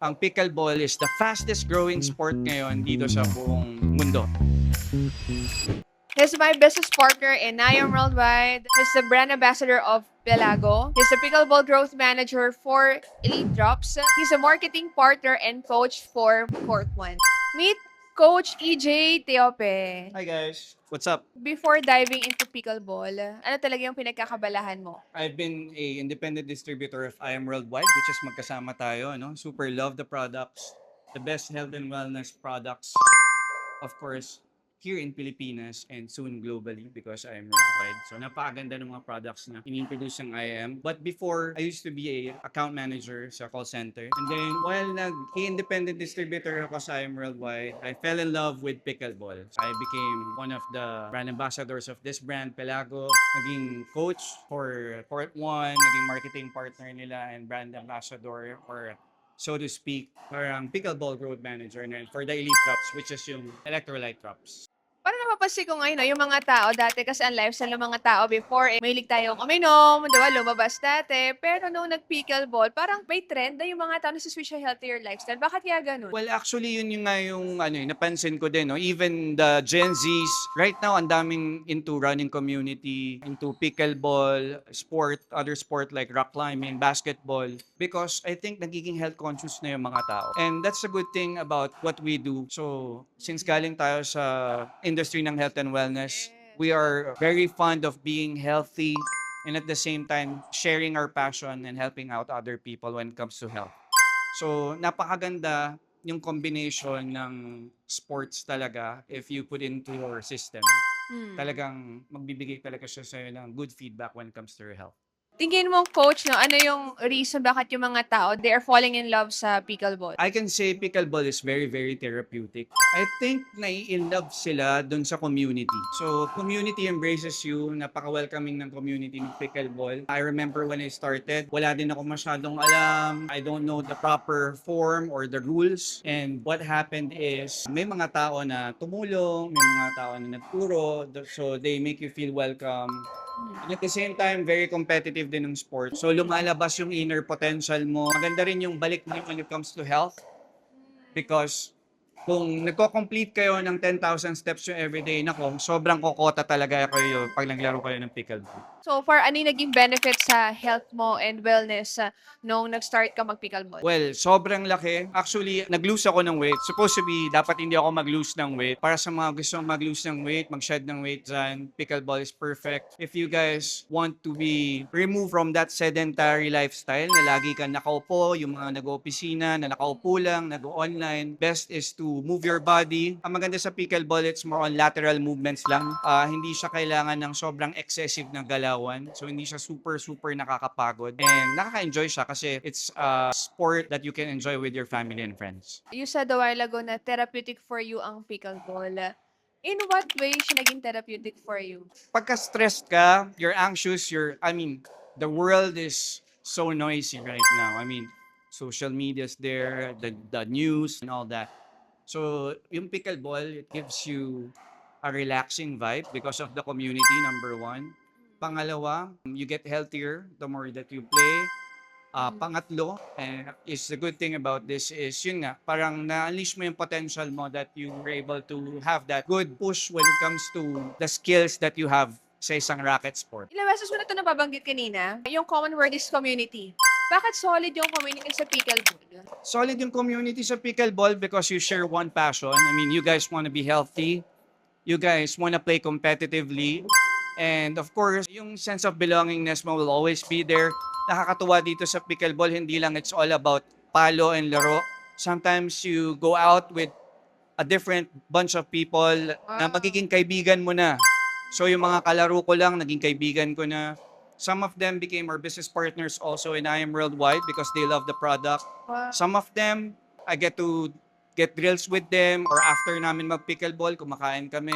Ang pickleball is the fastest growing sport ngayon dito sa buong mundo. He's my business partner in Niam Worldwide. He's the brand ambassador of Pelago. He's the pickleball growth manager for Elite Drops. He's a marketing partner and coach for Court One. Meet Coach EJ Teope. Hi guys! What's up? Before diving into pickleball, ano talaga yung pinagkakabalahan mo? I've been a independent distributor of I Am Worldwide, which is magkasama tayo, no? Super love the products, the best health and wellness products, of course, here in Pilipinas and soon globally because I am worldwide. So napakaganda ng mga products na in-introduce ng IM. But before, I used to be a account manager sa call center. And then while nag-independent distributor ako sa IM Worldwide, I fell in love with pickleball. So I became one of the brand ambassadors of this brand, Pelago. Naging coach for Court One, naging marketing partner nila and brand ambassador for, so to speak, parang pickleball growth manager na for the Elite Drops, which is yung electrolyte drops. Parang napapansin ko ngayon, no, yung mga tao dati, kasi ang lifestyle ng mga tao before, mahilig tayong uminom, diba, lumabas dati. Pero nung nag-pickleball, parang may trend na yung mga tao na switch sa healthier lifestyle. Bakit kaya ganun? Well, actually, yun yung nga yung napansin ko din. No? Even the Gen Zs, right now, ang daming into running community, into pickleball, sport, other sport like rock climbing, basketball. Because I think nagiging health conscious na yung mga tao. And that's a good thing about what we do. So, since galing tayo sa industry ng health and wellness, we are very fond of being healthy and at the same time sharing our passion and helping out other people when it comes to health. So, napakaganda yung combination ng sports talaga if you put into your system. Talagang magbibigay talaga siya sa'yo ng good feedback when it comes to your health. Tingin mo, coach, no, ano yung reason bakit yung mga tao, they are falling in love sa pickleball? I can say pickleball is very, very therapeutic. I think nai-in-love sila dun sa community. So, community embraces you. Napaka-welcoming ng community ng pickleball. I remember when I started, wala din ako masyadong alam. I don't know the proper form or the rules. And what happened is, may mga tao na tumulong, may mga tao na nagturo. So, they make you feel welcome. And at the same time, very competitive din ng sport. So lumalabas yung inner potential mo. Maganda rin yung balik mo when it comes to health. Because kung nagko-complete kayo ng 10,000 steps yung everyday, nako, sobrang kokota talaga kayo pag naglaro kayo ng pickleball. So far, ano yung naging benefit sa health mo and wellness nung nag-start ka mag-pickleball? Well, sobrang laki. Actually, nag-lose ako ng weight. Supposed to be, dapat hindi ako mag-lose ng weight. Para sa mga gustong mag-lose ng weight, mag-shed ng weight dyan, pickleball is perfect. If you guys want to be removed from that sedentary lifestyle na lagi kang nakaupo, yung mga nag-opisina, na nakaupo lang, nag-online, best is to move your body. Ang maganda sa pickleball, it's more on lateral movements lang. Hindi siya kailangan ng sobrang excessive na galawan. So, hindi siya super nakakapagod. And nakaka-enjoy siya kasi it's a sport that you can enjoy with your family and friends. You said a while ago na therapeutic for you ang pickleball. In what way siya naging therapeutic for you? Pagka stressed ka, you're anxious, the world is so noisy right now. Social media's there, the news and all that. So, yung pickleball, it gives you a relaxing vibe because of the community, number one. Pangalawa, you get healthier the more that you play. Pangatlo, is the good thing about this is yun nga, parang na-unleash mo yung potential mo that you were able to have that good push when it comes to the skills that you have sa isang racket sport. Ilang beses mo na ito nababanggit kanina. Yung common word is community. Bakit solid yung community sa pickleball? Solid yung community sa pickleball because you share one passion. You guys want to be healthy. You guys want to play competitively. And of course, yung sense of belongingness mo will always be there. Nakakatuwa dito sa pickleball, hindi lang it's all about palo and laro. Sometimes you go out with a different bunch of people na magiging kaibigan mo na. So yung mga kalaro ko lang, naging kaibigan ko na. Some of them became our business partners also in I Am Worldwide because they love the product. Some of them, I get to get drills with them or after namin mag-pickleball, kumakain kami,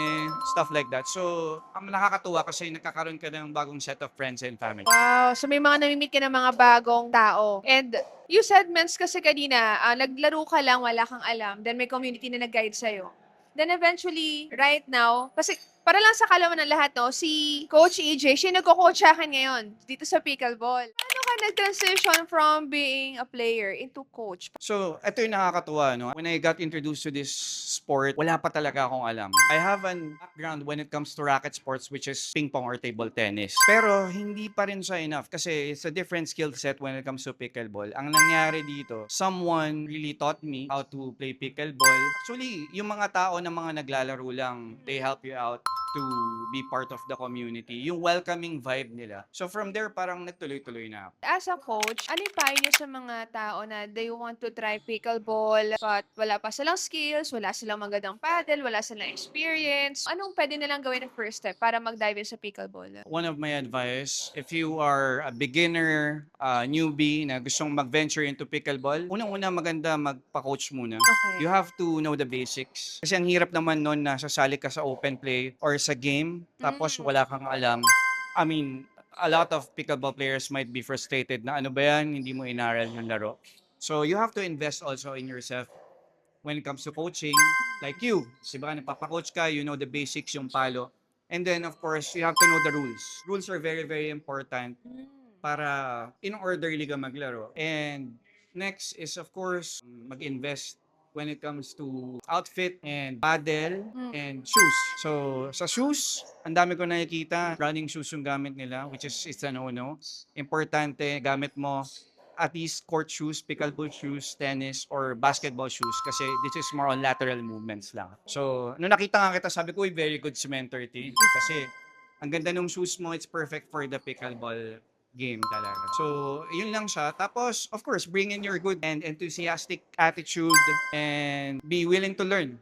stuff like that. So, ang nakakatuwa kasi nagkakaroon ka ng bagong set of friends and family. Wow, so may mga namimit ka ng mga bagong tao. And you said, Mens, kasi kanina, naglaro ka lang, wala kang alam, then may community na nag-guide sa'yo. Then eventually, right now, kasi para lang sa kalaman ng lahat, no, si Coach EJ, siya nagko-coach sa akin ngayon dito sa pickleball. Paano ka nag-transition from being a player into coach? So, ito yung nakakatuwa, no? When I got introduced to this sport, wala pa talaga akong alam. I have an background when it comes to racket sports, which is ping pong or table tennis. Pero, hindi pa rin siya enough kasi it's a different skill set when it comes to pickleball. Ang nangyari dito, someone really taught me how to play pickleball. Actually, yung mga tao na mga naglalaro lang, they help you out to be part of the community. Yung welcoming vibe nila. So, from there, parang nagtuloy-tuloy na ako. As a coach, ano yung payo niyo sa mga tao na they want to try pickleball but wala pa silang skills, wala silang magandang paddle, wala silang experience? Anong pwede nilang gawin ng first step para mag-dive in sa pickleball? One of my advice, if you are a beginner, newbie na gustong mag-venture into pickleball, unang-una maganda magpa-coach muna. Okay. You have to know the basics. Kasi ang hirap naman nun na sasali ka sa open play or sa game, tapos wala kang alam. I mean, a lot of pickleball players might be frustrated na ano ba yan, hindi mo inaral yung laro. So you have to invest also in yourself when it comes to coaching. Like you, diba, nagpapa-coach ka, you know the basics, yung palo. And then, of course, you have to know the rules. Rules are very, very important para in orderly ka maglaro. And next is, of course, mag-invest when it comes to outfit and paddle and shoes. So, sa shoes, ang dami ko nakikita, running shoes yung gamit nila, which is it's a no-no. Importante, gamit mo at least court shoes, pickleball shoes, tennis, or basketball shoes kasi this is more on lateral movements lang. So, nung nakita nga kita, sabi ko, very good si Mentor T. Kasi, ang ganda ng shoes mo, it's perfect for the pickleball game talaga. So, yun lang siya. Tapos, of course, bring in your good and enthusiastic attitude and be willing to learn.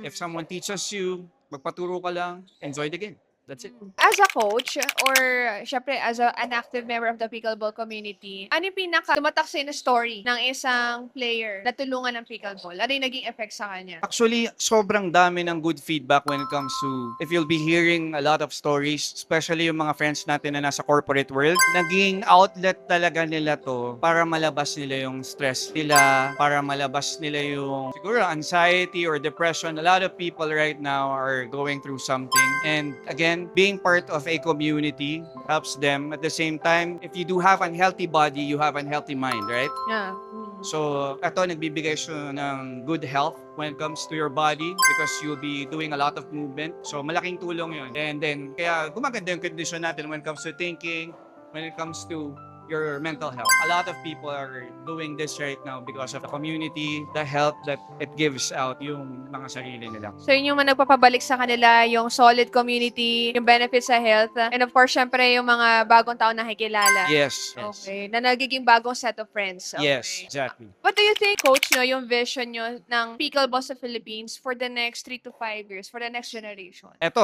If someone teaches you, magpaturo ka lang, enjoy the game. That's it. As a coach, or syempre as an active member of the pickleball community, ano yung pinaka tumatak sa story ng isang player na tulungan ng pickleball? Ano yung naging effect sa kanya? Actually, sobrang dami ng good feedback when it comes to, if you'll be hearing a lot of stories, especially yung mga friends natin na nasa corporate world, naging outlet talaga nila to para malabas nila yung stress nila, para malabas nila yung siguro anxiety or depression. A lot of people right now are going through something. And again, being part of a community helps them. At the same time, if you do have an healthy body, you have an healthy mind, right? Yeah. So, ito nagbibigay siya ng good health when it comes to your body because you'll be doing a lot of movement. So, malaking tulong yun. And then, kaya gumaganda yung condition natin when it comes to thinking, when it comes to your mental health. A lot of people are doing this right now because of the community, the help that it gives out yung mga sarili nila. So yun yung nagpapabalik sa kanila, yung solid community, yung benefits sa health, and of course, syempre yung mga bagong tao na nakikilala. Yes. Yes. Okay. Na nagiging bagong set of friends. Okay. Yes, exactly. What do you think, Coach, no, yung vision nyo ng pickleball sa Philippines for the next 3 to 5 years, for the next generation? Ito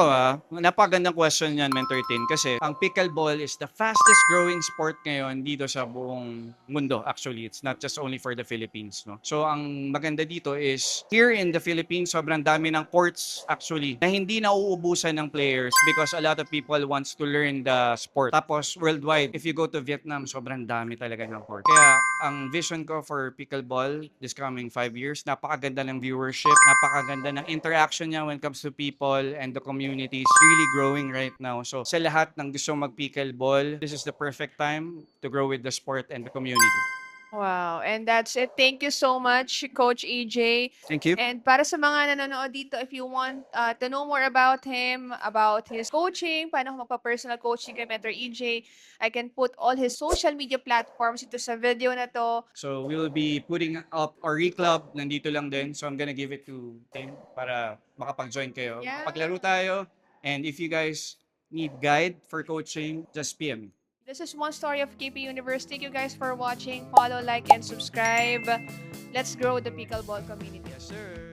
napakagandang question yan, Mentor Tin, kasi ang pickleball is the fastest growing sport ngayon dito sa buong mundo. Actually, it's not just only for the Philippines, no? So, ang maganda dito is, here in the Philippines, sobrang dami ng courts, actually, na hindi nauubusan ng players because a lot of people wants to learn the sport. Tapos, worldwide, if you go to Vietnam, sobrang dami talaga ng court. Kaya, ang vision ko for pickleball this coming 5 years, napakaganda ng viewership, napakaganda ng interaction niya when it comes to people and the community is really growing right now. So, sa lahat ng gusto mag-pickleball, this is the perfect time to grow with the sport and the community. Wow. And that's it. Thank you so much, Coach EJ. Thank you. And para sa mga nanonood dito, if you want to know more about him, about his coaching, paano magpa-personal coaching kay Mentor EJ, I can put all his social media platforms ito sa video na to. So, we will be putting up our reclub, nandito lang din. So, I'm gonna give it to Tim para makapag-join kayo. Yeah. Paglaro tayo. And if you guys need guide for coaching, just PM me. This is One Story of KP Universe. Thank you guys for watching. Follow, like, and subscribe. Let's grow the pickleball community. Yes, sir.